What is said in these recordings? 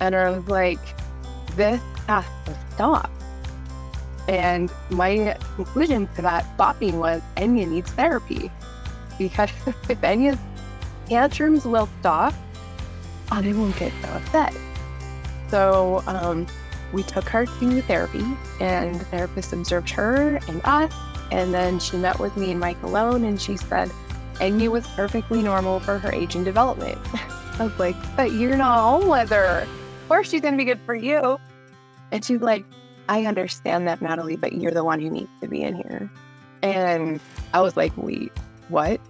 And I was like, this has to stop. And my conclusion to that stopping was Enya needs therapy. Because if Enya's tantrums will stop, I won't get so upset. So we took her to therapy, and the therapist observed her and us. And then she met with me and Mike alone, and she said Enya was perfectly normal for her age and development. I was like, but you're not home with her. Of course she's going to be good for you. And she's like, I understand that, Natalie, but you're the one who needs to be in here. And I was like, wait, what?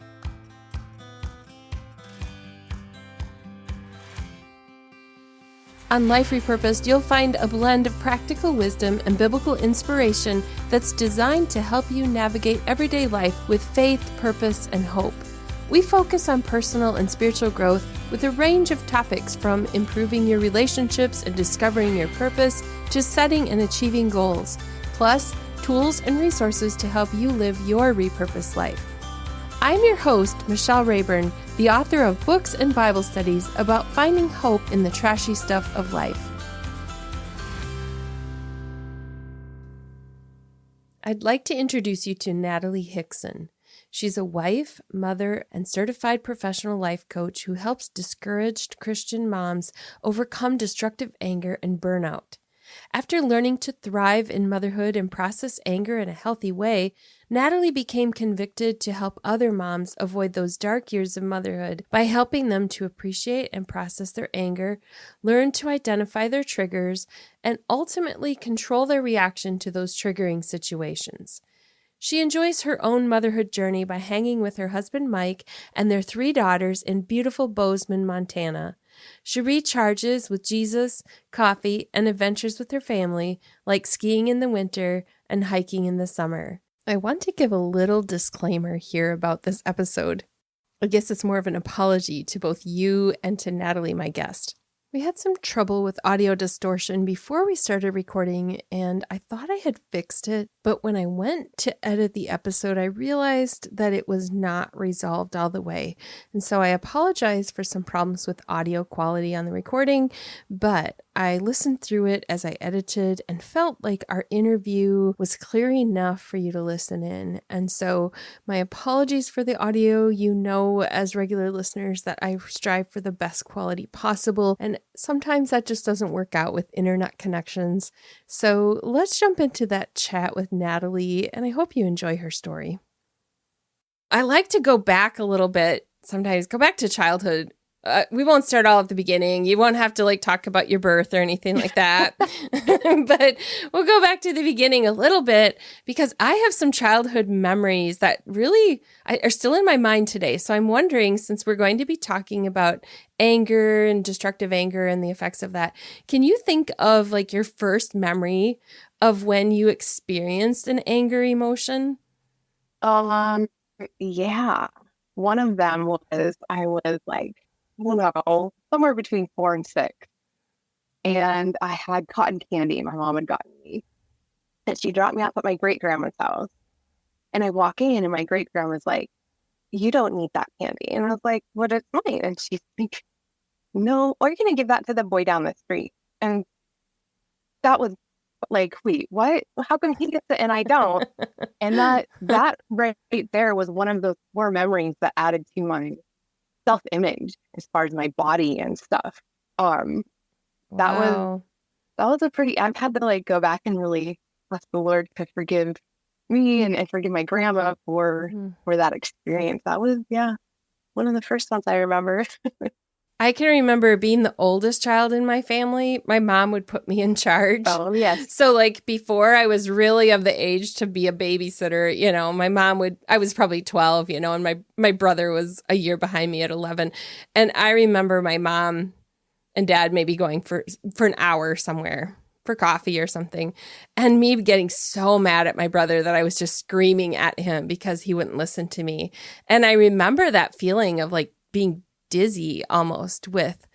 On Life Repurposed, you'll find a blend of practical wisdom and biblical inspiration that's designed to help you navigate everyday life with faith, purpose, and hope. We focus on personal and spiritual growth with a range of topics from improving your relationships and discovering your purpose to setting and achieving goals, plus tools and resources to help you live your repurposed life. I'm your host, Michelle Rayburn, the author of books and Bible studies about finding hope in the trashy stuff of life. I'd like to introduce you to Natalie Hixson. She's a wife, mother, and certified professional life coach who helps discouraged Christian moms overcome destructive anger and burnout. After learning to thrive in motherhood and process anger in a healthy way, Natalie became convicted to help other moms avoid those dark years of motherhood by helping them to appreciate and process their anger, learn to identify their triggers, and ultimately control their reaction to those triggering situations. She enjoys her own motherhood journey by hanging with her husband Mike and their 3 daughters in beautiful Bozeman, Montana. She recharges with Jesus, coffee, and adventures with her family, like skiing in the winter and hiking in the summer. I want to give a little disclaimer here about this episode. I guess it's more of an apology to both you and to Natalie, my guest. We had some trouble with audio distortion before we started recording, and I thought I had fixed it, but when I went to edit the episode, I realized that it was not resolved all the way. And so I apologize for some problems with audio quality on the recording, but I listened through it as I edited and felt like our interview was clear enough for you to listen in. And so my apologies for the audio. You know, as regular listeners, that I strive for the best quality possible, and sometimes that just doesn't work out with internet connections. So let's jump into that chat with Natalie, and I hope you enjoy her story. I like to go back a little bit, sometimes go back to childhood. We won't start all at the beginning. You won't have to talk about your birth or anything like that. But we'll go back to the beginning a little bit because I have some childhood memories that really are still in my mind today. So I'm wondering, since we're going to be talking about anger and destructive anger and the effects of that, can you think of your first memory of when you experienced an anger emotion? Yeah. One of them was I was somewhere between 4 and 6. And I had cotton candy my mom had gotten me. And she dropped me off at my great-grandma's house. And I walk in and my great-grandma's like, you don't need that candy. And I was like, what is mine? And she's like, no, or you're going to give that to the boy down the street. And that was like, wait, what? How come he gets it and I don't? And that right there was one of those 4 memories that added to my self-image as far as my body and stuff. That was a pretty, I've had to go back and really ask the Lord to forgive me and forgive my grandma for that experience. That was, one of the first ones I remember. I can remember being the oldest child in my family. My mom would put me in charge. Oh, yes. So before I was really of the age to be a babysitter, my mom I was probably 12, and my brother was a year behind me at 11. And I remember my mom and dad maybe going for an hour somewhere for coffee or something, and me getting so mad at my brother that I was just screaming at him because he wouldn't listen to me. And I remember that feeling of being dizzy almost with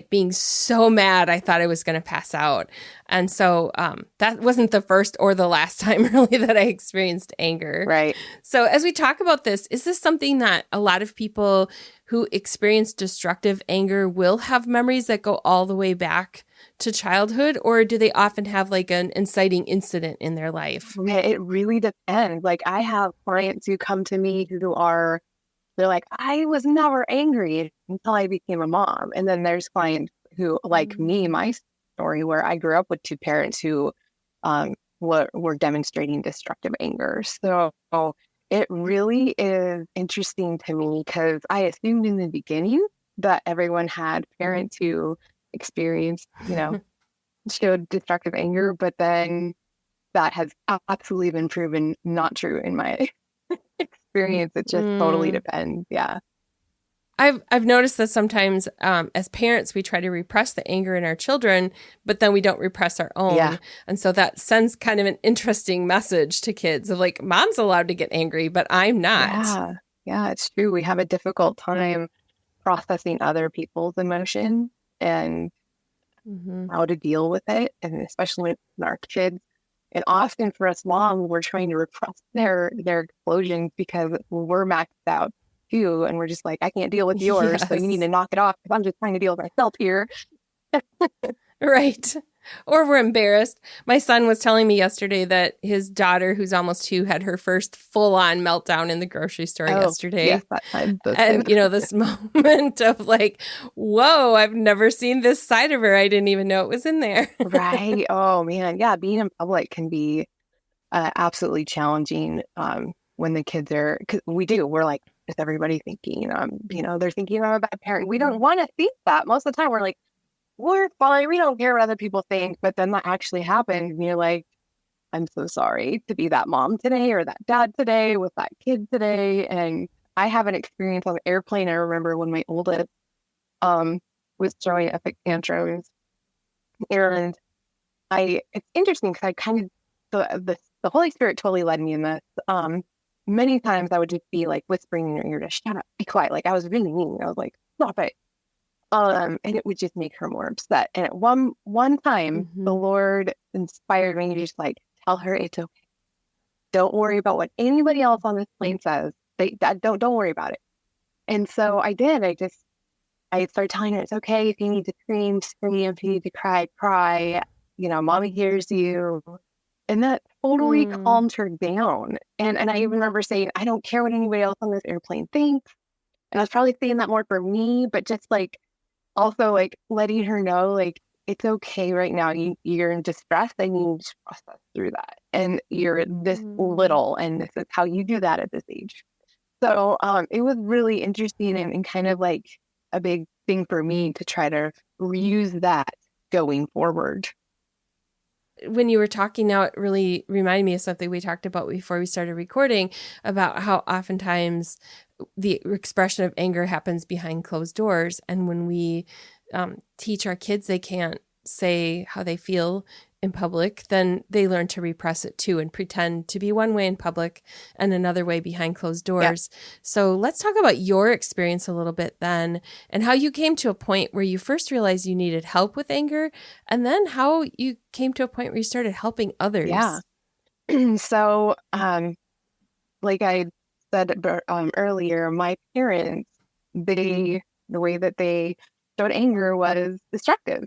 being so mad I thought I was going to pass out. And so that wasn't the first or the last time really that I experienced anger. Right. So as we talk about this, is this something that a lot of people who experience destructive anger will have memories that go all the way back to childhood, or do they often have like an inciting incident in their life? Yeah, it really depends. Like I have clients who come to me they're like, I was never angry until I became a mom. And then there's clients who, like me, my story, where I grew up with two parents who were demonstrating destructive anger. So it really is interesting to me because I assumed in the beginning that everyone had parents who experienced, showed destructive anger, but then that has absolutely been proven not true in my experience. It just totally depends. Yeah. I've noticed that sometimes as parents, we try to repress the anger in our children, but then we don't repress our own. Yeah. And so that sends kind of an interesting message to kids of like, mom's allowed to get angry, but I'm not. Yeah. Yeah, it's true. We have a difficult time processing other people's emotions and how to deal with it, and especially with our kids. And often for us moms, we're trying to repress their explosions because we're maxed out too, and we're just like, I can't deal with yours, so you need Yes. to knock it off because I'm just trying to deal with myself here. Right. Or we're embarrassed. My son was telling me yesterday that his daughter, who's almost 2, had her first full-on meltdown in the grocery store yesterday. Yes, that time. And, this moment of like, whoa, I've never seen this side of her. I didn't even know it was in there. Right. Oh, man. Yeah, being in public can be absolutely challenging when the kids are, because we're like, is everybody thinking, they're thinking I'm a bad parent. We don't want to think that. Most of the time we're like, we're fine. We don't care what other people think. But then that actually happens. And you're like, I'm so sorry to be that mom today or that dad today with that kid today. And I have an experience on the airplane. I remember when my oldest was throwing epic tantrums. And it's interesting because I kind of, the Holy Spirit totally led me in this. Many times I would just be like whispering in her ear to shut up, be quiet. Like I was really mean. I was like, stop it. And it would just make her more upset. And at one time, the Lord inspired me to just like tell her it's okay. Don't worry about what anybody else on this plane says. Don't worry about it. And so I did. I started telling her it's okay if you need to scream, scream. If you need to cry, cry. Mommy hears you. And that totally calmed her down. And I even remember saying, I don't care what anybody else on this airplane thinks. And I was probably saying that more for me, but just like also like letting her know like it's okay right now. You're in distress and you need to process through that. And you're this little, and this is how you do that at this age. So it was really interesting and kind of like a big thing for me to try to reuse that going forward. When you were talking now, it really reminded me of something we talked about before we started recording about how oftentimes the expression of anger happens behind closed doors. And when we teach our kids they can't say how they feel in public, then they learn to repress it too and pretend to be one way in public and another way behind closed doors. Yeah. So let's talk about your experience a little bit then, and how you came to a point where you first realized you needed help with anger, and then how you came to a point where you started helping others. Yeah. So, like I said earlier, my parents, the way that they showed anger was destructive.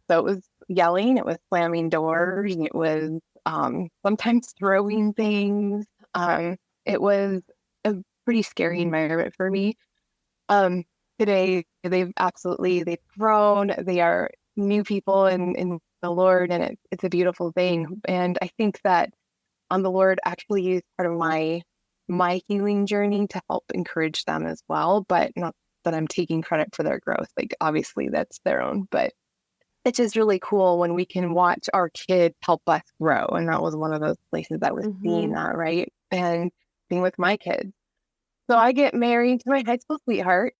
So it was yelling, it was slamming doors, it was sometimes throwing things. It was a pretty scary environment for me. Today, they've grown. They are new people in the Lord, and it's a beautiful thing. And I think that the Lord actually used part of my healing journey to help encourage them as well, but not that I'm taking credit for their growth. Like obviously that's their own, but it's just really cool when we can watch our kids help us grow. And that was one of those places that was seeing that, right? And being with my kids. So I get married to my high school sweetheart.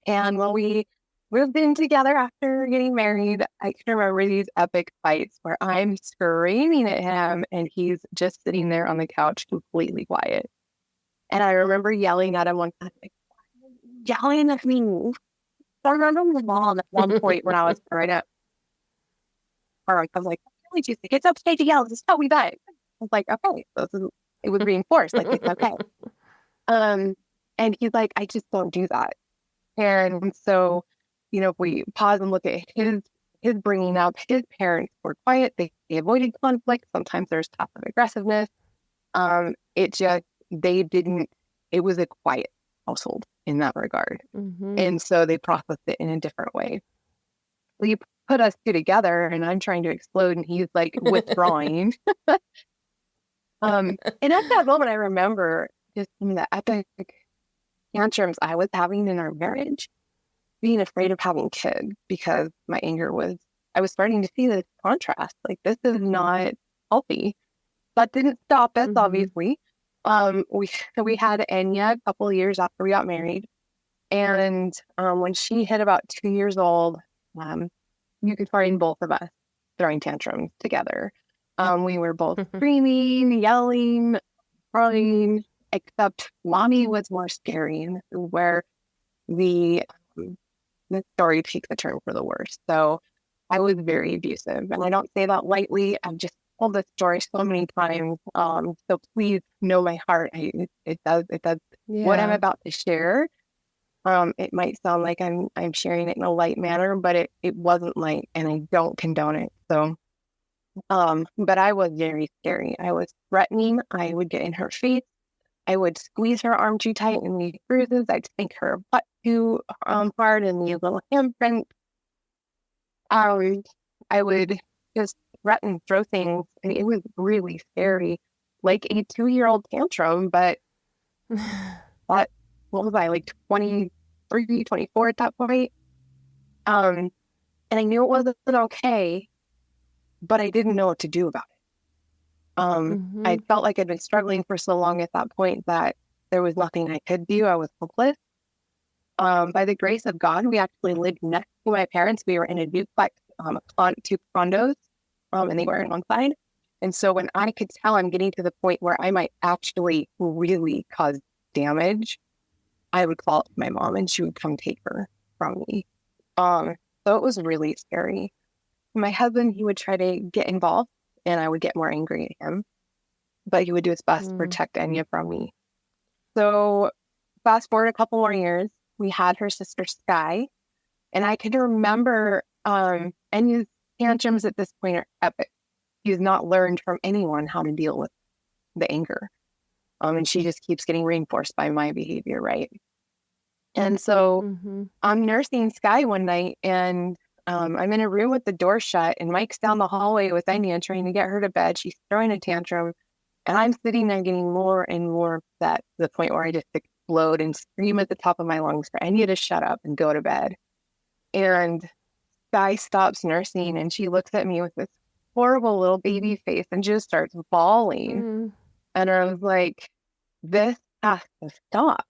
And when we moved in together after getting married, I can remember these epic fights where I'm screaming at him and he's just sitting there on the couch completely quiet. And I remember yelling at him one time, like, yelling at me. So I remember my mom at one point when I was right up, I was like, really, just it's okay to yell. Just tell me that. I was like, okay. So it was reinforced. Like, it's okay. And he's like, I just don't do that. And so, if we pause and look at his his bringing up, his parents were quiet. They avoided conflict. Sometimes there's passive aggressiveness. It was a quiet household in that regard. And so they processed it in a different way. So you put us two together and I'm trying to explode and he's like withdrawing. And at that moment, I remember just the epic tantrums I was having in our marriage, being afraid of having kids because my anger I was starting to see this contrast. Like, this is not healthy. That didn't stop us, obviously. We had Enya a couple of years after we got married. And when she hit about 2 years old, you could find both of us throwing tantrums together. We were both screaming, yelling, crying, except mommy was more scary. And this is where the story takes a turn for the worse. So I was very abusive. And I don't say that lightly. I've just told this story so many times. So please know my heart. It does. Yeah. What I'm about to share, it might sound like I'm sharing it in a light manner, but it wasn't light, and I don't condone it. So, but I was very scary. I was threatening. I would get in her face. I would squeeze her arm too tight and leave bruises. I'd spank her butt too hard and leave little handprints. I would just threaten, throw things. And it was really scary, like a 2-year-old tantrum. But what was I, like 23, 24 at that point? And I knew it wasn't okay, but I didn't know what to do about it. I felt like I'd been struggling for so long at that point that there was nothing I could do. I was hopeless. By the grace of God, we actually lived next to my parents. We were in a duplex, two condos, and they were alongside. And so when I could tell I'm getting to the point where I might actually really cause damage, I would call my mom and she would come take her from me. So it was really scary. My husband, he would try to get involved and I would get more angry at him, but he would do his best to protect Enya from me. So fast forward a couple more years, we had her sister Sky, and I can remember Enya's tantrums at this point are epic. She's not learned from anyone how to deal with the anger. And she just keeps getting reinforced by my behavior, right? And so I'm nursing Sky one night, and I'm in a room with the door shut, and Mike's down the hallway with Enya trying to get her to bed. She's throwing a tantrum, and I'm sitting there getting more and more upset to the point where I just explode and scream at the top of my lungs for Enya to shut up and go to bed. And Sky stops nursing, and she looks at me with this horrible little baby face and just starts bawling. And I was like, this has to stop.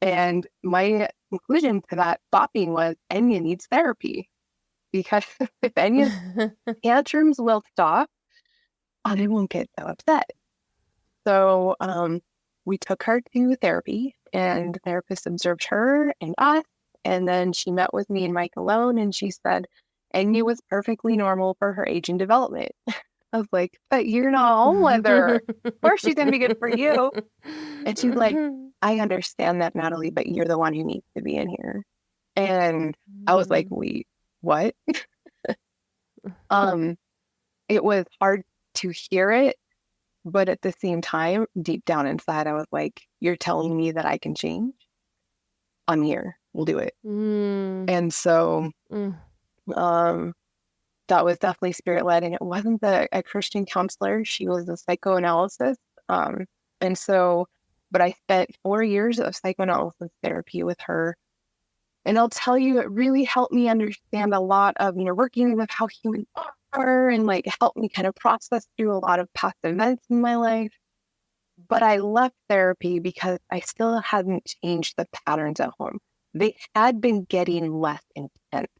And my conclusion to that bopping was Enya needs therapy, because if Enya's tantrums will stop, I won't get so upset. So we took her to therapy, and the therapist observed her and us, and then she met with me and Mike alone, and she said Enya was perfectly normal for her age and development. I was like, but you're not home with her. Of course she's going to be good for you. And she's like, I understand that, Natalie, but you're the one who needs to be in here. And I was like, wait, what? It was hard to hear it, but at the same time, deep down inside, I was like, you're telling me that I can change? I'm here. We'll do it. And so that was definitely spirit-led, and it wasn't a Christian counselor. She was a psychoanalysis. And so, but I spent 4 years of psychoanalysis therapy with her. And I'll tell you, it really helped me understand a lot of, working with how humans are, and like helped me kind of process through a lot of past events in my life. But I left therapy because I still hadn't changed the patterns at home. They had been getting less intense.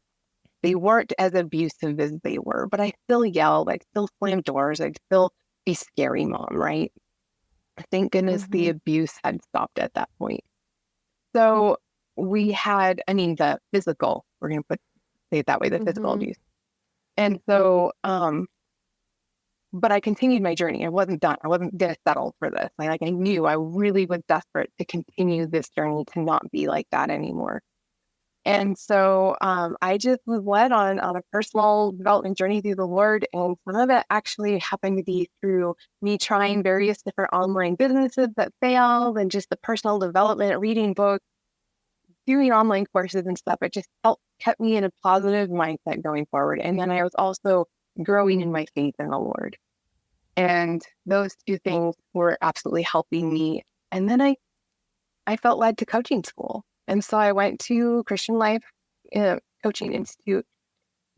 They weren't as abusive as they were, but I still yelled. I still slammed doors. I'd still be scary mom, right? Thank goodness the abuse had stopped at that point. So we had, the physical, we're going to say it that way, the physical abuse. And so, but I continued my journey. I wasn't done. I wasn't going to settle for this. Like I knew I really was desperate to continue this journey to not be like that anymore. And so I just was led on a personal development journey through the Lord. And some of it actually happened to be through me trying various different online businesses that failed and just the personal development, reading books, doing online courses and stuff. It just kept me in a positive mindset going forward. And then I was also growing in my faith in the Lord. And those two things were absolutely helping me. And then I felt led to coaching school. And so I went to Christian Life Coaching Institute,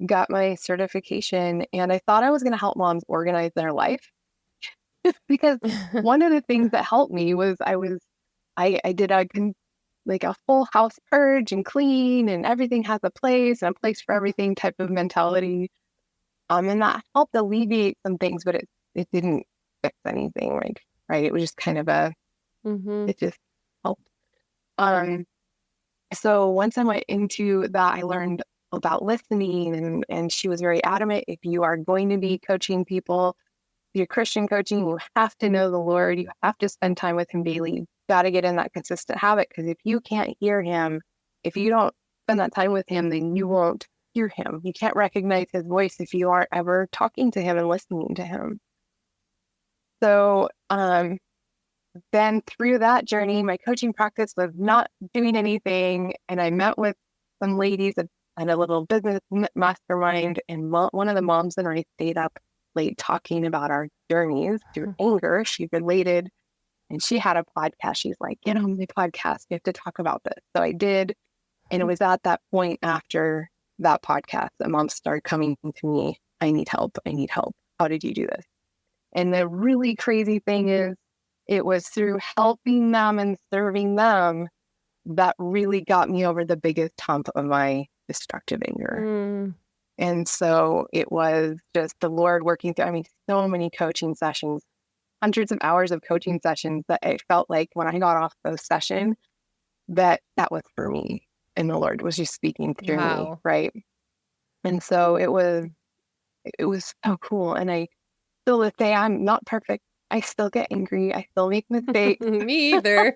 got my certification, and I thought I was going to help moms organize their life. Because one of the things that helped me was I did a full house purge and clean, and everything has a place and a place for everything type of mentality. And that helped alleviate some things, but it didn't fix anything. Right. It was just kind of it just helped. So once I went into that, I learned about listening, and she was very adamant. If you are going to be coaching people, if you're Christian coaching, you have to know the Lord. You have to spend time with him daily. You've got to get in that consistent habit, because if you can't hear him, if you don't spend that time with him, then you won't hear him. You can't recognize his voice if you aren't ever talking to him and listening to him. So then through that journey, my coaching practice was not doing anything. And I met with some ladies at a little business mastermind. And one of the moms and I stayed up late talking about our journeys through anger. She related, and she had a podcast. She's like, get on the podcast. We have to talk about this. So I did. And it was at that point after that podcast that moms started coming to me. I need help. I need help. How did you do this? And the really crazy thing is, it was through helping them and serving them that really got me over the biggest hump of my destructive anger. And so it was just the Lord working through, so many coaching sessions, hundreds of hours of coaching sessions, that it felt like when I got off those sessions, that was for me. And the Lord was just speaking through me, right? And so it was so cool. And I still to say, I'm not perfect. I still get angry. I still make mistakes. Me either.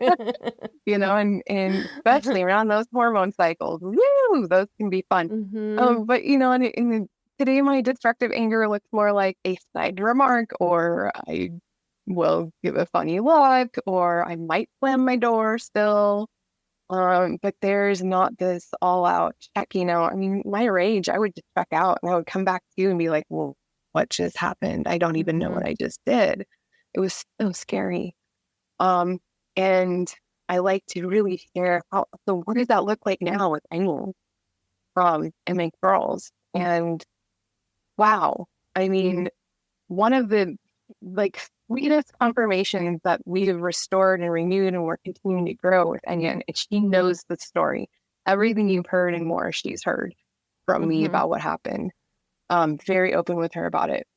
And especially around those hormone cycles, woo, those can be fun. But today my destructive anger looks more like a snide remark, or I will give a funny look, or I might slam my door still. But there's not this all out checking out. My rage, I would just check out, and I would come back to you and be like, well, what just happened? I don't even know what I just did. It was so scary. And I like to really share so what does that look like now with England and my girls? And wow, one of the sweetest confirmations that we have restored and renewed, and we're continuing to grow with Enya, and she knows the story. Everything you've heard and more, she's heard from me about what happened. Very open with her about it.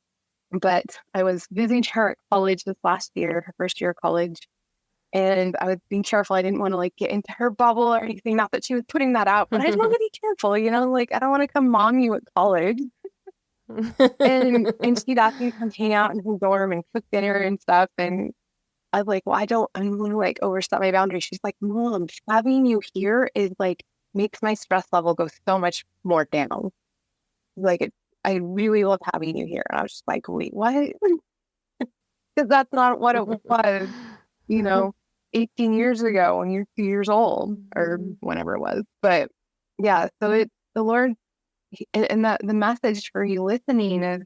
But I was visiting her at college this last year, her first year of college, and I was being careful. I didn't want to get into her bubble or anything. Not that she was putting that out, but I just want to be careful, I don't want to come mom you at college. and she'd asked me to come hang out in her dorm and cook dinner and stuff. And I was like, well, I'm going to overstep my boundaries. She's like, Mom, having you here is makes my stress level go so much more down. I really love having you here. And I was just like, wait, what? Because that's not what it was, 18 years ago when you're 2 years old, or whenever it was. But yeah, so the Lord, and the message for you listening is,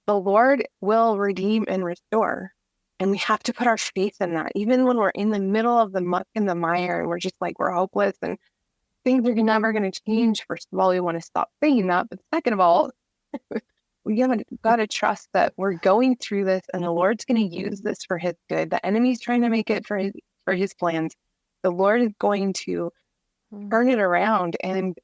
the Lord will redeem and restore. And we have to put our faith in that. Even when we're in the middle of the muck and the mire, and we're just we're hopeless and things are never going to change. First of all, we want to stop saying that. But second of all, we got to trust that we're going through this, and the Lord's going to use this for his good. The enemy's trying to make it for his plans. The Lord is going to turn it around. And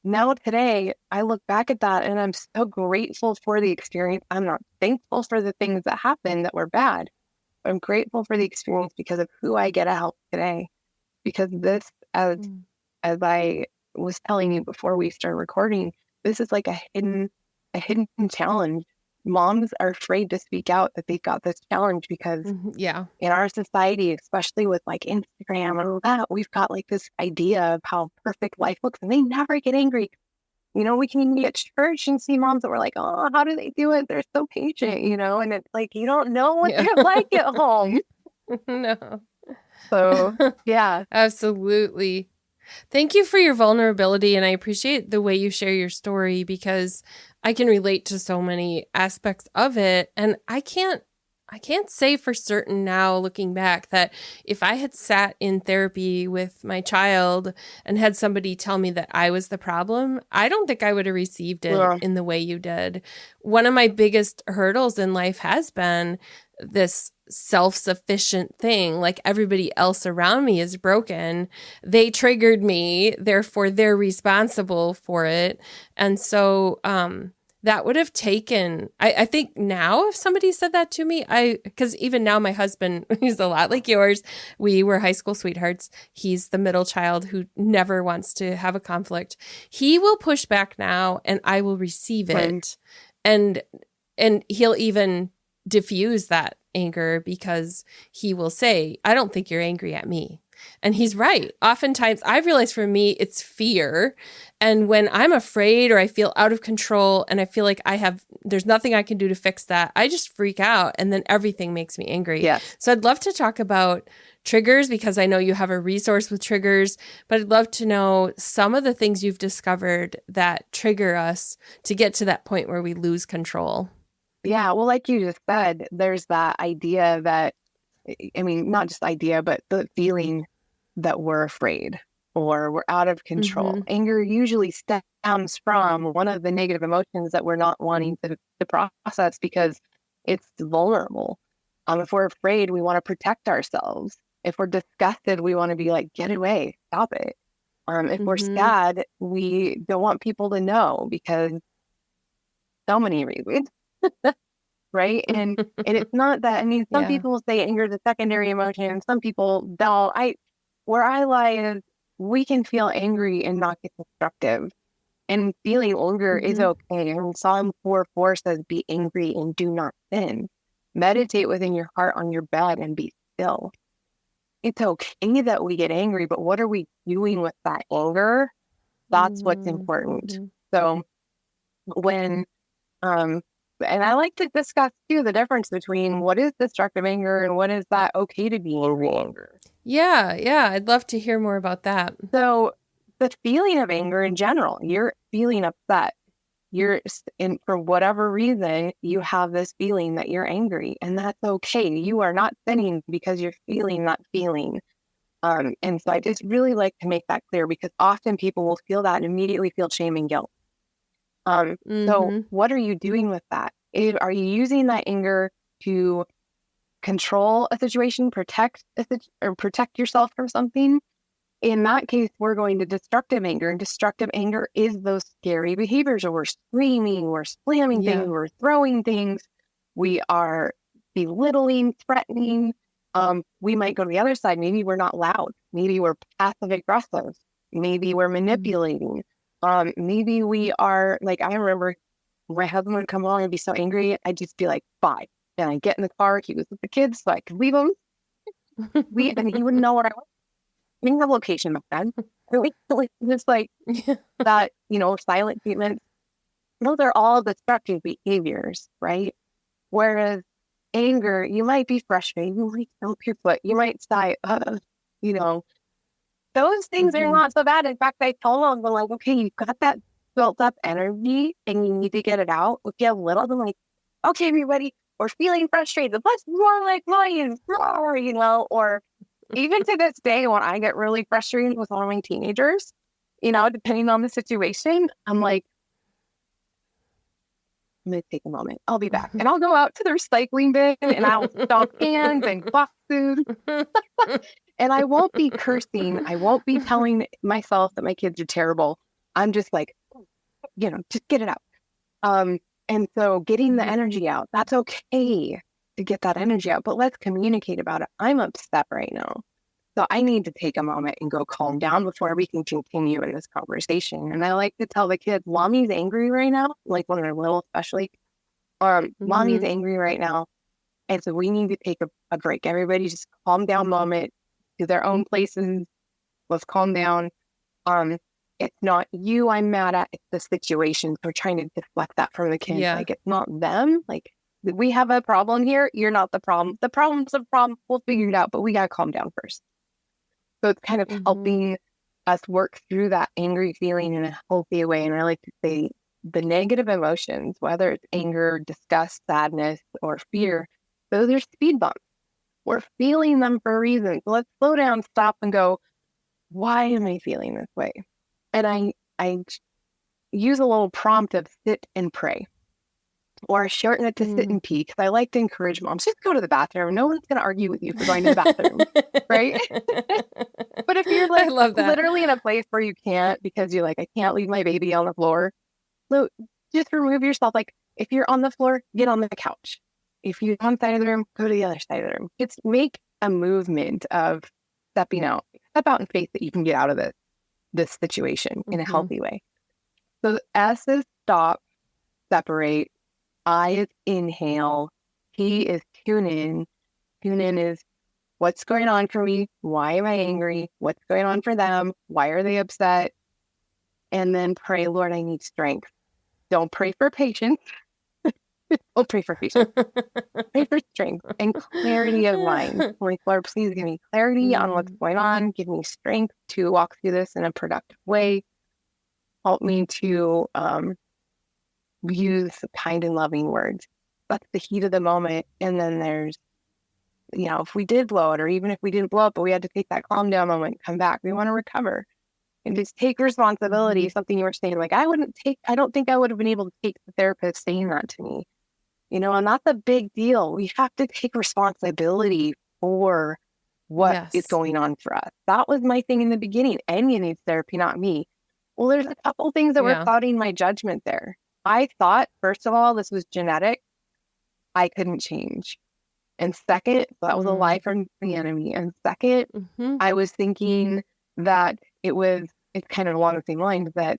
now today, I look back at that and I'm so grateful for the experience. I'm not thankful for the things that happened that were bad. But I'm grateful for the experience because of who I get to help today. Because this, as I was telling you before we started recording, this is a hidden challenge moms are afraid to speak out that they've got this challenge because Yeah. in our society, especially with like Instagram and all that, we've got like this idea of how perfect life looks and they never get angry. You know, we can be at church and see moms that were like, oh, how do they do it? They're so patient, you know, and it's like, you don't know what Yeah. they're like at home. No. So, yeah. Absolutely. Thank you for your vulnerability. And I appreciate the way you share your story because I can relate to so many aspects of it. And I can't say for certain now looking back that if I had sat in therapy with my child and had somebody tell me that I was the problem, I don't think I would have received it Yeah. in the way you did. One of my biggest hurdles in life has been this self-sufficient thing, like everybody else around me is broken. They triggered me, therefore they're responsible for it. And so that would have taken, I think now if somebody said that to me, because even now my husband, he's a lot like yours. We were high school sweethearts. He's the middle child who never wants to have a conflict. He will push back now and I will receive it. Right. And he'll even diffuse that anger because he will say, I don't think you're angry at me. And he's right. Oftentimes, I've realized for me, it's fear. And when I'm afraid or I feel out of control and I feel like there's nothing I can do to fix that, I just freak out and then everything makes me angry. Yes. So I'd love to talk about triggers because I know you have a resource with triggers, but I'd love to know some of the things you've discovered that trigger us to get to that point where we lose control. Yeah. Well, like you just said, there's that idea that, I mean, not just idea, but the feeling that we're afraid or we're out of control. Mm-hmm. Anger usually stems from one of the negative emotions that we're not wanting to process because it's vulnerable. If we're afraid, we want to protect ourselves. If we're disgusted, we want to be like, get away, stop it. If we're sad, we don't want people to know because so many reasons. Right. And it's not that, I mean, some people say anger is a secondary emotion. Some people don't. Where I lie is we can feel angry and not get destructive. And feeling anger is okay. And Psalm 4:4 says, be angry and do not sin. Meditate within your heart on your bed and be still. It's okay that we get angry, but what are we doing with that anger? That's what's important. So when, and I like to discuss too the difference between what is destructive anger and what is that okay to be anger. Yeah. I'd love to hear more about that. So the feeling of anger in general, you're feeling upset. For whatever reason, you have this feeling that you're angry, and that's okay. You are not sinning because you're feeling that feeling. And so I just really like to make that clear because often people will feel that and immediately feel shame and guilt. So what are you doing with that? Are you using that anger to control a situation, protect yourself from something? In that case, we're going to destructive anger. And destructive anger is those scary behaviors where we're screaming, we're slamming things, we're throwing things, we are belittling, threatening. We might go to the other side. Maybe we're not loud. Maybe we're passive aggressive. Maybe we're manipulating. Maybe we are like, I remember my husband would come along and be so angry. I'd just be like, bye. And I'd get in the car. He was with the kids, so I could leave him. And he wouldn't know where I was. We didn't have location back then. Just like that, silent treatment. Those are all destructive behaviors, right? Whereas anger, you might be frustrated. You might stomp your foot. You might sigh, Those things are not so bad. In fact, I told them, I'm like, okay, you've got that built up energy and you need to get it out. If you have little, I'm like, okay, everybody, we're feeling frustrated. Let's roar like lions, roar, or even to this day, when I get really frustrated with one of my teenagers, depending on the situation, I'm like, I'm going to take a moment. I'll be back. And I'll go out to the recycling bin and I'll stomp cans and boxes. And I won't be cursing. I won't be telling myself that my kids are terrible. I'm just like, just get it out. And so getting the energy out, that's okay to get that energy out, but let's communicate about it. I'm upset right now. So I need to take a moment and go calm down before we can continue in this conversation. And I like to tell the kids, Mommy's angry right now, like when they're little especially. Mommy's Mm-hmm. angry right now. And so we need to take a break. Everybody just calm down moment to their own places. Let's calm down. Um, it's not you I'm mad at, it's the situation. So we're trying to deflect that from the kids. Yeah. Like, it's not them. Like, we have a problem here. You're not the problem. The problem's a problem. We'll figure it out, but we got to calm down first. So it's kind of Mm-hmm. helping us work through that angry feeling in a healthy way. And I like to say the negative emotions, whether it's anger, disgust, sadness, or fear, those are speed bumps. We're feeling them for a reason. So let's slow down, stop, and go, why am I feeling this way? And I use a little prompt of sit and pray, or shorten it to sit and pee, because I like to encourage moms, just go to the bathroom. No one's going to argue with you for going to the bathroom, right? But if you're I like love that. literally in a place where you can't, because you're like, I can't leave my baby on the floor, so just remove yourself. Like, if you're on the floor, get on the couch. If you're on the side of the room, go to the other side of the room. Just make a movement of stepping out. Step out in faith that you can get out of this situation in a Mm-hmm. healthy way. So the S is stop, separate. I is inhale. T is tune in. Tune in is what's going on for me? Why am I angry? What's going on for them? Why are they upset? And then pray, Lord, I need strength. Don't pray for patience. Don't pray for patience. Pray for strength and clarity of mind. Like, Lord, please give me clarity on what's going on. Give me strength to walk through this in a productive way. Help me to use kind and loving words. That's the heat of the moment. And then there's, if we did blow it, or even if we didn't blow it, but we had to take that calm down moment, come back, we want to recover and just take responsibility. Something you were saying, like, I don't think I would have been able to take the therapist saying that to me, and that's a big deal. We have to take responsibility for what is Yes. going on for us. That was my thing in the beginning. Anya needs therapy, not me. Well, there's a couple things that were clouding my judgment there. I thought, first of all, this was genetic. I couldn't change. And second, that was a lie from the enemy. And second, I was thinking that it's kind of along the same lines, that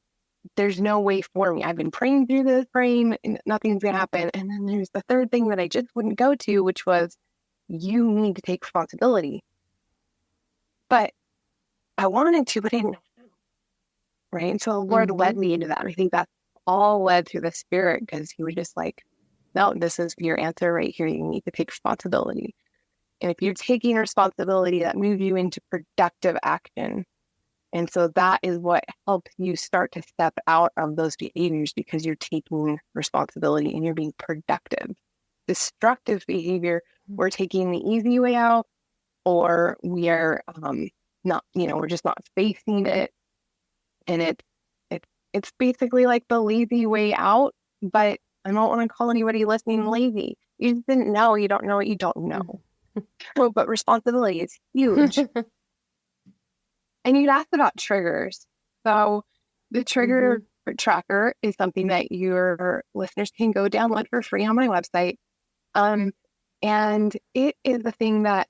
there's no way for me. I've been praying through this, praying, and nothing's going to happen. And then there's the third thing that I just wouldn't go to, which was, you need to take responsibility. But I wanted to, but I didn't know. Right. And so the Lord led me into that. And I think that's all led through the Spirit, because he was just like, no, this is your answer right here. You need to take responsibility. And if you're taking responsibility, that moves you into productive action. And so that is what helps you start to step out of those behaviors, because you're taking responsibility and you're being productive. Destructive behavior, we're taking the easy way out, or we are not, we're just not facing it. And it's basically like the lazy way out, but I don't want to call anybody listening lazy. You just didn't know. You don't know what you don't know. But responsibility is huge. And you'd asked about triggers. So the trigger tracker is something that your listeners can go download for free on my website. And it is the thing that,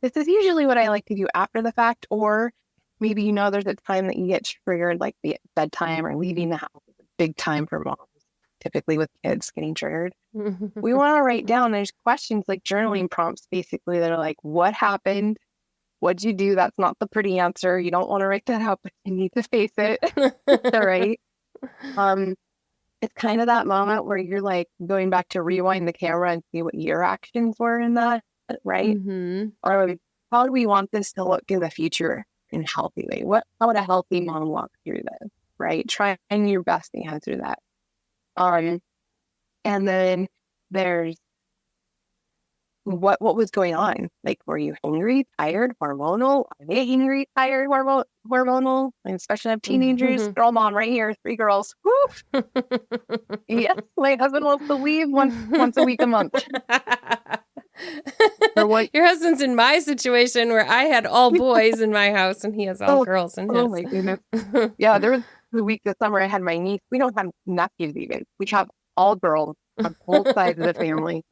this is usually what I like to do after the fact, or maybe, there's a time that you get triggered, like the bedtime or leaving the house. It's a big time for moms, typically with kids getting triggered. We want to write down, there's questions like journaling prompts, basically, that are like, what happened? What'd you do? That's not the pretty answer. You don't want to write that out, but you need to face it. All right. It's kind of that moment where you're like going back to rewind the camera and see what your actions were in that, right? Or how do we want this to look in the future in a healthy way? How would a healthy mom walk through this, right? Trying your best to answer that. And then there's what was going on? Like, were you angry, tired, hormonal? Are they angry, tired, hormonal? And especially have teenagers. Girl mom right here, 3 girls. Woo! Yes, my husband wants to leave once a week, a month. Or what? Your husband's in my situation where I had all boys in my house and he has all girls in his. Oh my goodness. Yeah, there was the week this summer I had my niece. We don't have nephews even. We have all girls on both sides of the family.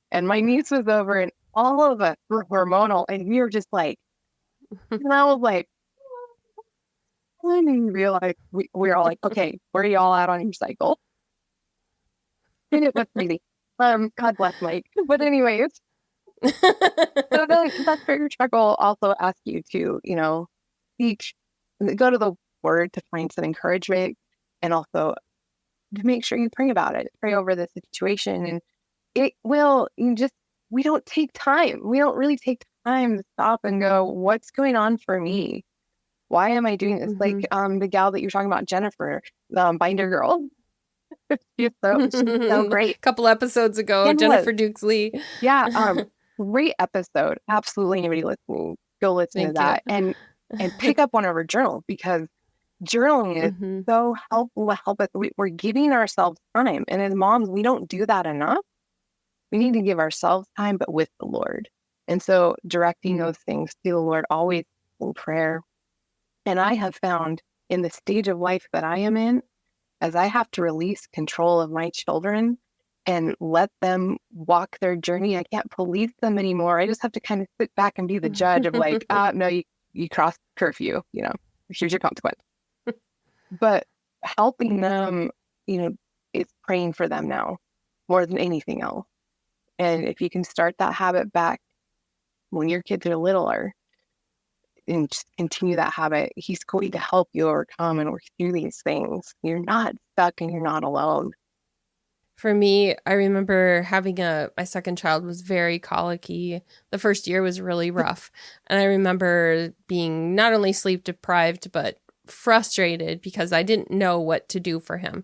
And my niece was over, and all of us were hormonal, and we were just like, and I was like, I didn't realize we were all like, okay, where are y'all at on your cycle? And it was crazy. God bless Mike. But anyways, so that trigger check will also ask you to, seek, go to the word to find some encouragement, and also to make sure you pray about it, pray over the situation. And it will, we don't take time. We don't really take time to stop and go, what's going on for me? Why am I doing this? Like the gal that you're talking about, Jennifer, Binder Girl. she's so great. A couple episodes ago, Jennifer Dukes-Lee. Yeah, great episode. Absolutely, anybody listening, go listen to that and pick up one of her journals, because journaling is so helpful to help us. We're giving ourselves time, and as moms, we don't do that enough. We need to give ourselves time, but with the Lord. And so directing those things to the Lord, always in prayer. And I have found in the stage of life that I am in, as I have to release control of my children and let them walk their journey, I can't police them anymore. I just have to kind of sit back and be the judge of like, no, you crossed curfew, here's your consequence. But helping them, is praying for them now more than anything else. And if you can start that habit back when your kids are littler and just continue that habit, he's going to help you overcome and work through these things. You're not stuck and you're not alone. For me, I remember having my second child was very colicky. The first year was really rough. And I remember being not only sleep deprived, but frustrated because I didn't know what to do for him.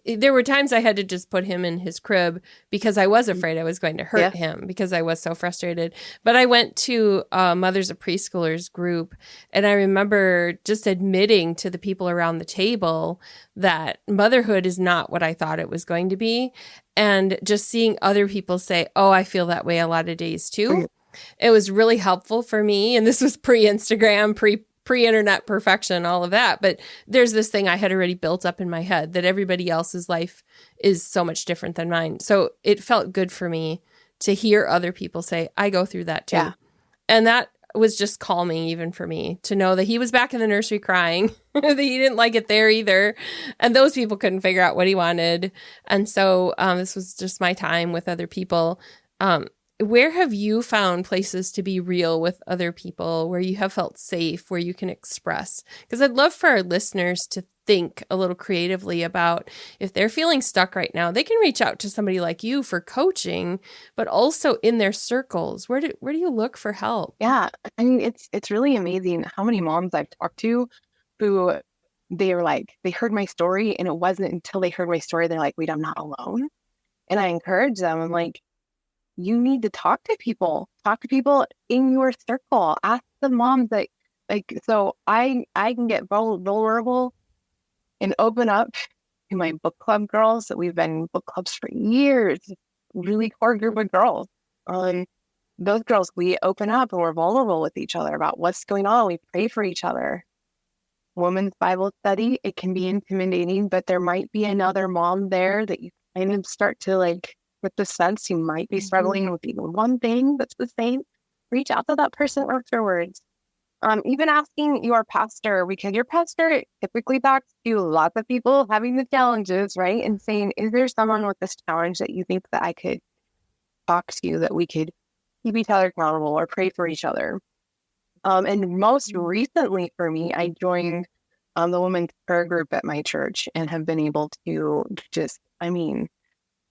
There were times I had to just put him in his crib because I was afraid I was going to hurt him because I was so frustrated. But I went to Mothers of Preschoolers group, and I remember just admitting to the people around the table that motherhood is not what I thought it was going to be. And just seeing other people say, oh, I feel that way a lot of days too. It was really helpful for me. And this was pre-Instagram, pre-internet perfection, all of that. But there's this thing I had already built up in my head that everybody else's life is so much different than mine. So it felt good for me to hear other people say, I go through that too. Yeah. And that was just calming even for me to know that he was back in the nursery crying, that he didn't like it there either. And those people couldn't figure out what he wanted. And so this was just my time with other people. Where have you found places to be real with other people, where you have felt safe, where you can express? Because I'd love for our listeners to think a little creatively about if they're feeling stuck right now, they can reach out to somebody like you for coaching, but also in their circles. Where do you look for help? Yeah, I mean, it's really amazing how many moms I've talked to who they were like, they heard my story, and it wasn't until they heard my story, they're like, wait, I'm not alone. And I encourage them. I'm like, you need to talk to people in your circle. Ask the moms that, like, so I can get vulnerable and open up to my book club girls that we've been in book clubs for years, really core group of girls. Those girls, we open up and we're vulnerable with each other about what's going on. We pray for each other. Women's Bible study, it can be intimidating, but there might be another mom there that you kind of start to like, with the sense you might be struggling with even one thing that's the same. Reach out to that person afterwards. Even asking your pastor, because your pastor typically talks to lots of people having the challenges, right? And saying, is there someone with this challenge that you think that I could talk to, that we could keep each other accountable or pray for each other? And most recently for me, I joined the women's prayer group at my church and have been able to just,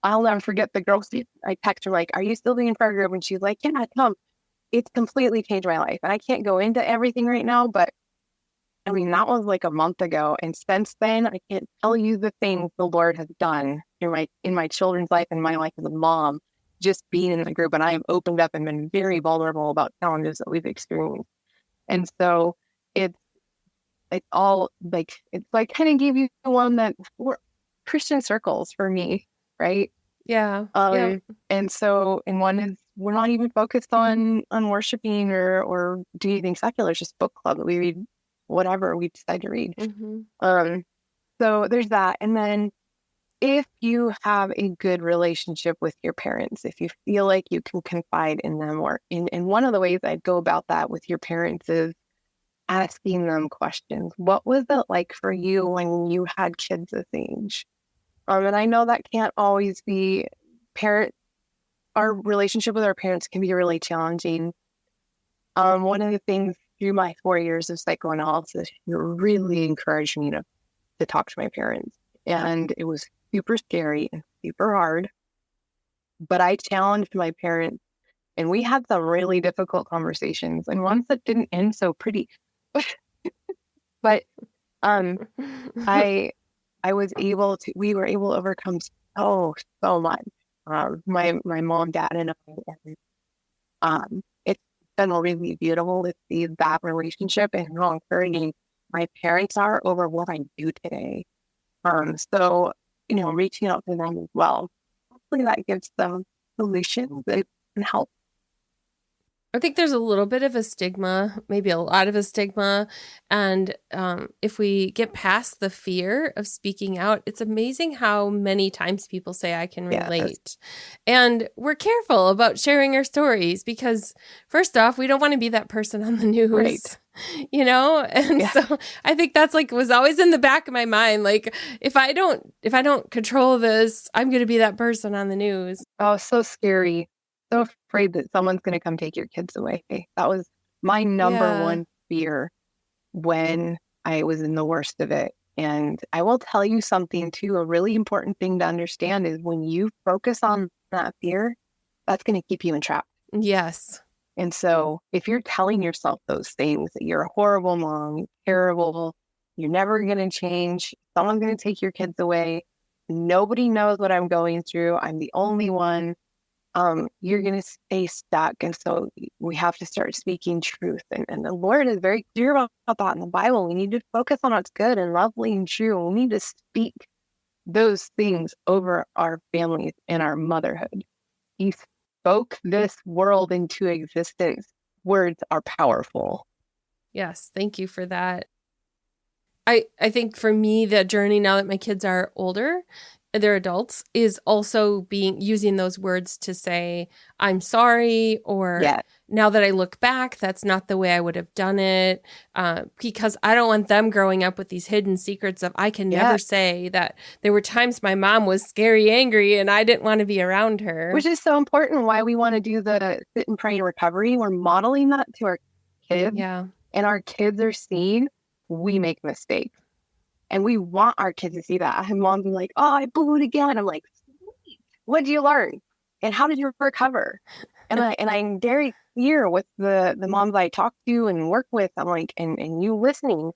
I'll never forget the girl. I text her like, are you still being prayer group? And she's like, yeah, come. It's completely changed my life. And I can't go into everything right now, but that was like a month ago. And since then, I can't tell you the things the Lord has done in my children's life and my life as a mom, just being in the group. And I have opened up and been very vulnerable about challenges that we've experienced. And so it's all like, it's like kind of gave you the one that were Christian circles for me. Right. Yeah. And so, and one is, we're not even focused on worshiping or do anything secular. It's just book club that we read whatever we decide to read. So there's that. And then if you have a good relationship with your parents, if you feel like you can confide in them, or in one of the ways I'd go about that with your parents is asking them questions. What was it like for you when you had kids this age? And I know that can't always be our relationship with our parents can be really challenging. One of the things through my 4 years of psychoanalysis, it really encouraged me to talk to my parents. And it was super scary and super hard. But I challenged my parents, and we had some really difficult conversations, and ones that didn't end so pretty. But I we were able to overcome so much. My mom, dad, and I, it's been really beautiful to see that relationship and how encouraging my parents are over what I do today. So, reaching out to them as well. Hopefully that gives them solutions that can help. I think there's a little bit of a stigma, maybe a lot of a stigma. And if we get past the fear of speaking out, it's amazing how many times people say, I can relate. And we're careful about sharing our stories because, first off, we don't want to be that person on the news. Right. And so I think that's was always in the back of my mind. Like, if I don't control this, I'm going to be that person on the news. Oh, so scary. So afraid that someone's going to come take your kids away. That was my number one fear when I was in the worst of it. And I will tell you something too, a really important thing to understand is when you focus on that fear, that's going to keep you entrapped. Yes. And so if you're telling yourself those things, that you're a horrible mom, terrible, you're never going to change, someone's going to take your kids away, nobody knows what I'm going through, I'm the only one, you're going to stay stuck. And so we have to start speaking truth. And the Lord is very clear about that in the Bible. We need to focus on what's good and lovely and true. We need to speak those things over our families and our motherhood. He spoke this world into existence. Words are powerful. Yes, thank you for that. I think for me, the journey now that my kids are older, they're adults, is also using those words to say, I'm sorry, or now that I look back, that's not the way I would have done it. Because I don't want them growing up with these hidden secrets of, I can never say that there were times my mom was scary, angry, and I didn't want to be around her. Which is so important, why we want to do the sit and pray recovery. We're modeling that to our kids. Yeah. And our kids are seeing we make mistakes. And we want our kids to see that. And moms are like, oh, I blew it again. I'm like, sweet. What did you learn? And how did you recover? And I'm very clear with the moms I talk to and work with. I'm like, and you listening,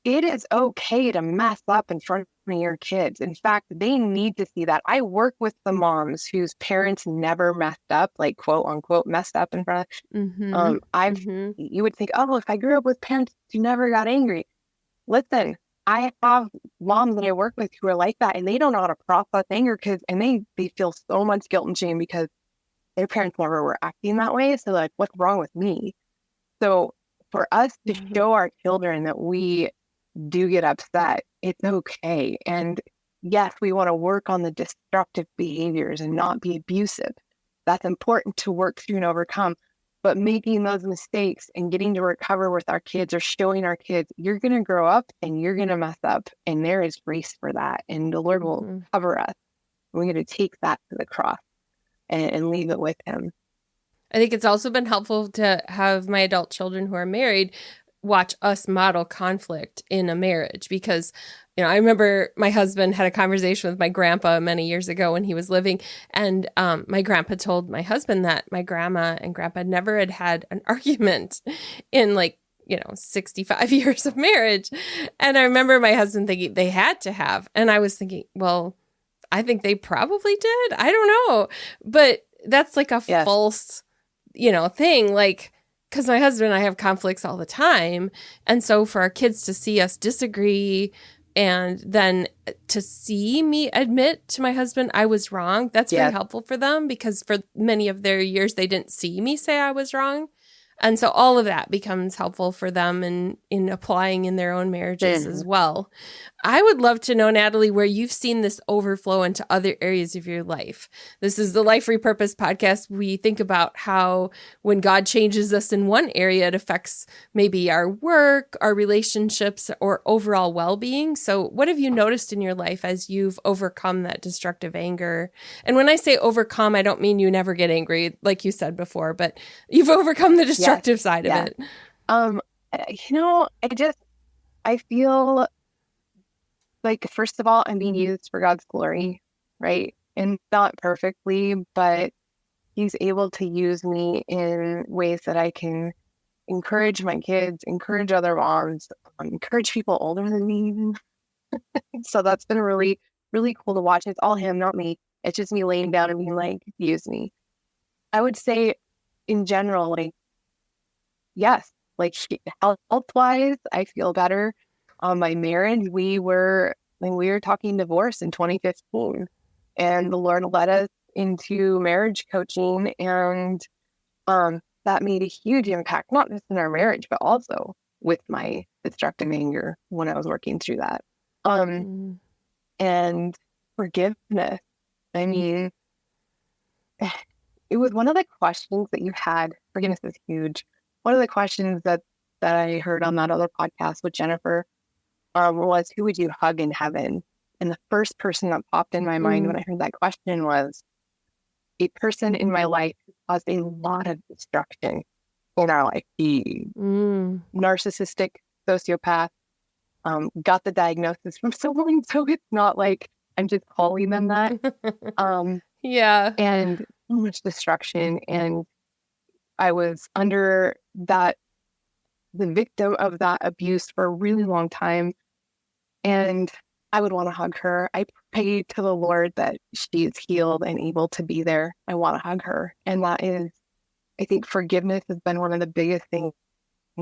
it is okay to mess up in front of your kids. In fact, they need to see that. I work with the moms whose parents never messed up, like quote unquote messed up in front of. You would think, oh, if I grew up with parents who never got angry. Listen, I have moms that I work with who are like that, and they don't know how to process anger and they feel so much guilt and shame because their parents never were acting that way. So like, what's wrong with me? So for us to show our children that we do get upset, it's okay. And yes, we want to work on the destructive behaviors and not be abusive. That's important to work through and overcome. But making those mistakes and getting to recover with our kids, or showing our kids, you're going to grow up and you're going to mess up, and there is grace for that. And the Lord will cover us. We're going to take that to the cross and leave it with him. I think it's also been helpful to have my adult children who are married watch us model conflict in a marriage, because I remember my husband had a conversation with my grandpa many years ago when he was living, and my grandpa told my husband that my grandma and grandpa never had an argument in 65 years of marriage. And I remember my husband thinking they had to have, and I was thinking, well, I think they probably did. I don't know, but that's like a false, thing, because my husband and I have conflicts all the time. And so for our kids to see us disagree and then to see me admit to my husband I was wrong, that's very helpful for them, because for many of their years, they didn't see me say I was wrong. And so all of that becomes helpful for them in applying in their own marriages as well. I would love to know, Natalie, where you've seen this overflow into other areas of your life. This is the Life Repurpose podcast. We think about how when God changes us in one area, it affects maybe our work, our relationships, or overall well-being. So what have you noticed in your life as you've overcome that destructive anger? And when I say overcome, I don't mean you never get angry, like you said before, but you've overcome the destructive side of it. I feel like, first of all, I'm being used for God's glory, right? And not perfectly, but He's able to use me in ways that I can encourage my kids, encourage other moms, encourage people older than me. So that's been really, really cool to watch. It's all Him, not me. It's just me laying down and being like, use me. I would say in general, like, yes, like health-wise, I feel better. On my marriage, we were talking divorce in 2015, and the Lord led us into marriage coaching, and that made a huge impact, not just in our marriage, but also with my destructive anger when I was working through that. And forgiveness. I mean, it was one of the questions that you had. Forgiveness is huge. One of the questions that I heard on that other podcast with Jennifer was, who would you hug in heaven? And the first person that popped in my mind when I heard that question was a person in my life who caused a lot of destruction in our life. The narcissistic sociopath, got the diagnosis from someone, so it's not like I'm just calling them that. And so much destruction, and I was under the victim of that abuse for a really long time, and I would want to hug her. I pray to the Lord that she is healed and able to be there. I want to hug her. And that is, I think forgiveness has been one of the biggest things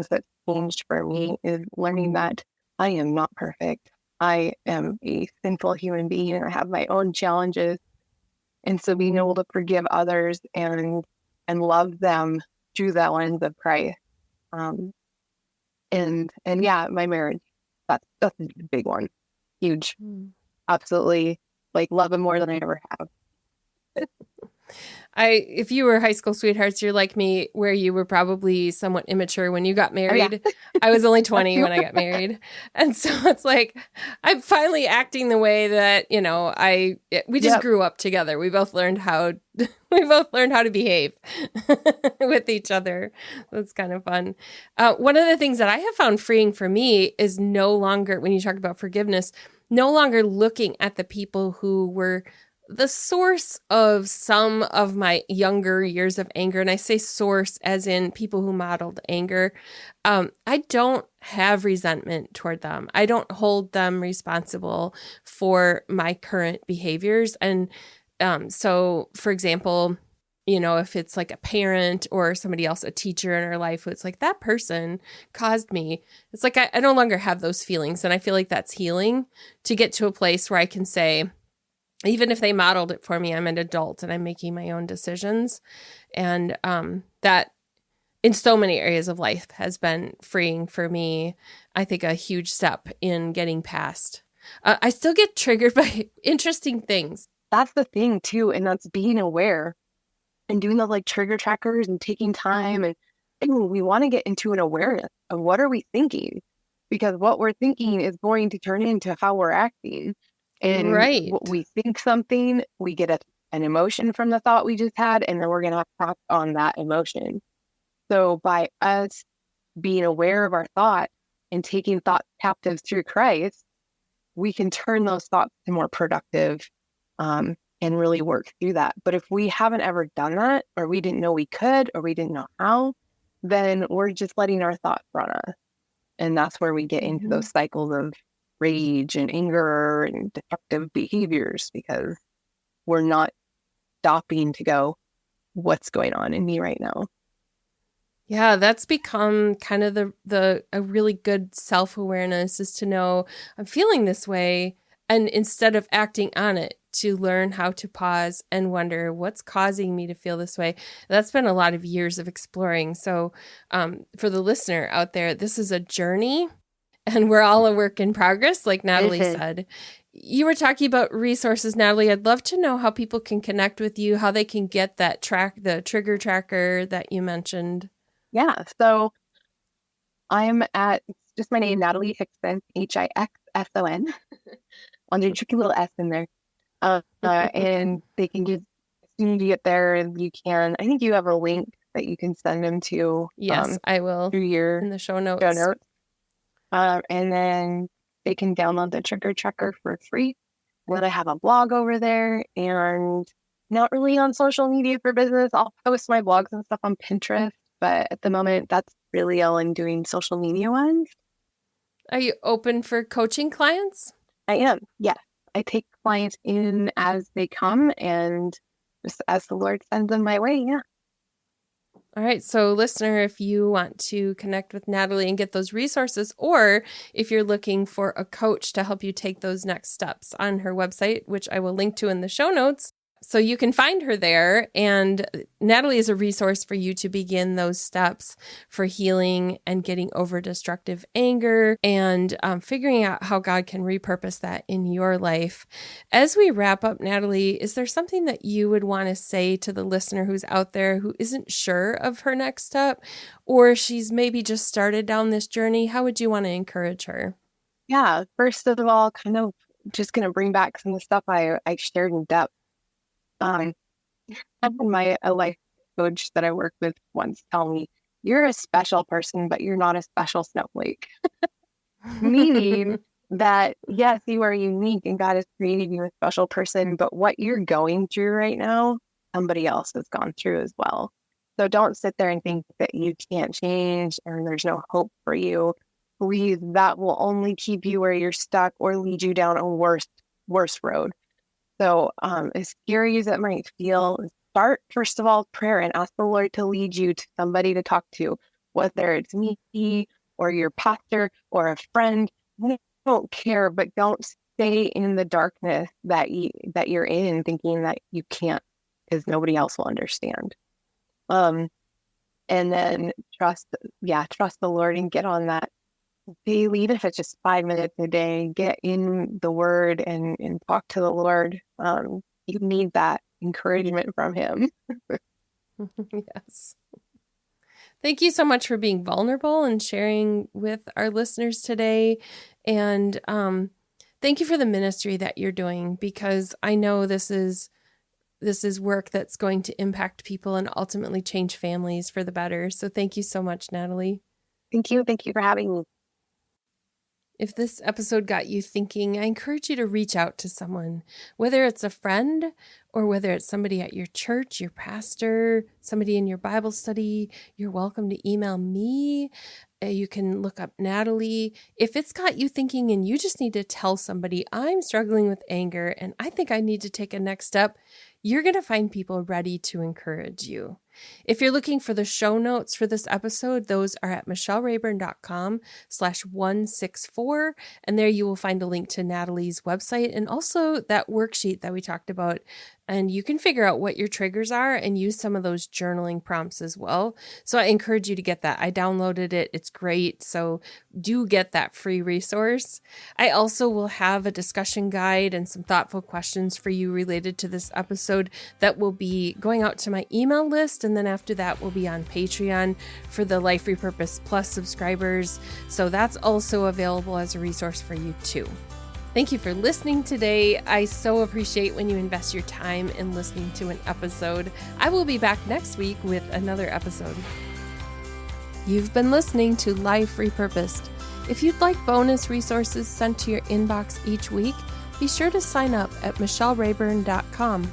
that's changed for me, is learning that I am not perfect. I am a sinful human being, and I have my own challenges. And so being able to forgive others and love them through that lens of Christ. And yeah, my marriage, that's a big one. Huge. Absolutely. Like, love him more than I ever have. If you were high school sweethearts, you're like me, where you were probably somewhat immature when you got married. Oh, yeah. I was only 20 when I got married. And so it's like, I'm finally acting the way that, we just grew up together. We both learned how to behave with each other. That's kind of fun. One of the things that I have found freeing for me is no longer, when you talk about forgiveness, no longer looking at the people who were the source of some of my younger years of anger. And I say source as in people who modeled anger. I don't have resentment toward them. I don't hold them responsible for my current behaviors. And so, for example, if it's like a parent or somebody else, a teacher in our life, who it's like, that person caused me. It's like, I no longer have those feelings. And I feel like that's healing, to get to a place where I can say, even if they modeled it for me, I'm an adult and I'm making my own decisions. And that in so many areas of life has been freeing for me. I think a huge step in getting past. I still get triggered by interesting things. That's the thing too. And that's being aware and doing the trigger trackers and taking time. And we want to get into an awareness of what are we thinking, because what we're thinking is going to turn into how we're acting. And we think something, we get an emotion from the thought we just had, and then we're going to act on that emotion. So by us being aware of our thought and taking thoughts captive through Christ, we can turn those thoughts to more productive and really work through that. But if we haven't ever done that, or we didn't know we could, or we didn't know how, then we're just letting our thoughts run us. And that's where we get into those cycles of rage and anger and destructive behaviors, because we're not stopping to go, what's going on in me right now? Yeah, that's become kind of a really good self-awareness, is to know I'm feeling this way, and instead of acting on it, to learn how to pause and wonder what's causing me to feel this way. That's been a lot of years of exploring. So for the listener out there, this is a journey and we're all a work in progress, like Natalie said. You were talking about resources, Natalie. I'd love to know how people can connect with you, how they can get that the trigger tracker that you mentioned. Yeah. So I'm at just my name, Natalie Hixson, Hixson, on a tricky little S in there. And they can just, as soon as you get there, you can, I think you have a link that you can send them to. Yes, I will. Through your in the show notes. And then they can download the trigger tracker for free. And then I have a blog over there, and not really on social media for business. I'll post my blogs and stuff on Pinterest, but at the moment, that's really all I'm doing social media ones. Are you open for coaching clients? I am, yes. I take clients in as they come and just as the Lord sends them my way, yeah. All right. So listener, if you want to connect with Natalie and get those resources, or if you're looking for a coach to help you take those next steps, on her website, which I will link to in the show notes, so you can find her there. And Natalie is a resource for you to begin those steps for healing and getting over destructive anger and figuring out how God can repurpose that in your life. As we wrap up, Natalie, is there something that you would want to say to the listener who's out there who isn't sure of her next step, or she's maybe just started down this journey? How would you want to encourage her? Yeah, first of all, kind of just going to bring back some of the stuff I shared in depth. I had a life coach that I work with once tell me, you're a special person, but you're not a special snowflake. Meaning that, yes, you are unique and God has created you a special person, but what you're going through right now, somebody else has gone through as well. So don't sit there and think that you can't change or there's no hope for you. Please, that will only keep you where you're stuck or lead you down a worse road. So as scary as it might feel, start, first of all, prayer and ask the Lord to lead you to somebody to talk to, whether it's me or your pastor or a friend. I don't care, but don't stay in the darkness that you're in thinking that you can't because nobody else will understand. And then trust the Lord and get on that daily, even if it's just 5 minutes a day, get in the Word and talk to the Lord. You need that encouragement from Him. Yes. Thank you so much for being vulnerable and sharing with our listeners today. And thank you for the ministry that you're doing, because I know this is work that's going to impact people and ultimately change families for the better. So thank you so much, Natalie. Thank you. Thank you for having me. If this episode got you thinking, I encourage you to reach out to someone, whether it's a friend or whether it's somebody at your church, your pastor, somebody in your Bible study. You're welcome to email me. You can look up Natalie. If it's got you thinking and you just need to tell somebody, I'm struggling with anger and I think I need to take a next step, you're going to find people ready to encourage you. If you're looking for the show notes for this episode, those are at michellerayburn.com/164. And there you will find a link to Natalie's website and also that worksheet that we talked about. And you can figure out what your triggers are and use some of those journaling prompts as well. So I encourage you to get that. I downloaded it. It's great. So do get that free resource. I also will have a discussion guide and some thoughtful questions for you related to this episode that will be going out to my email list. And then after that, we'll be on Patreon for the Life Repurpose Plus subscribers. So that's also available as a resource for you too. Thank you for listening today. I so appreciate when you invest your time in listening to an episode. I will be back next week with another episode. You've been listening to Life Repurposed. If you'd like bonus resources sent to your inbox each week, be sure to sign up at michellerayburn.com.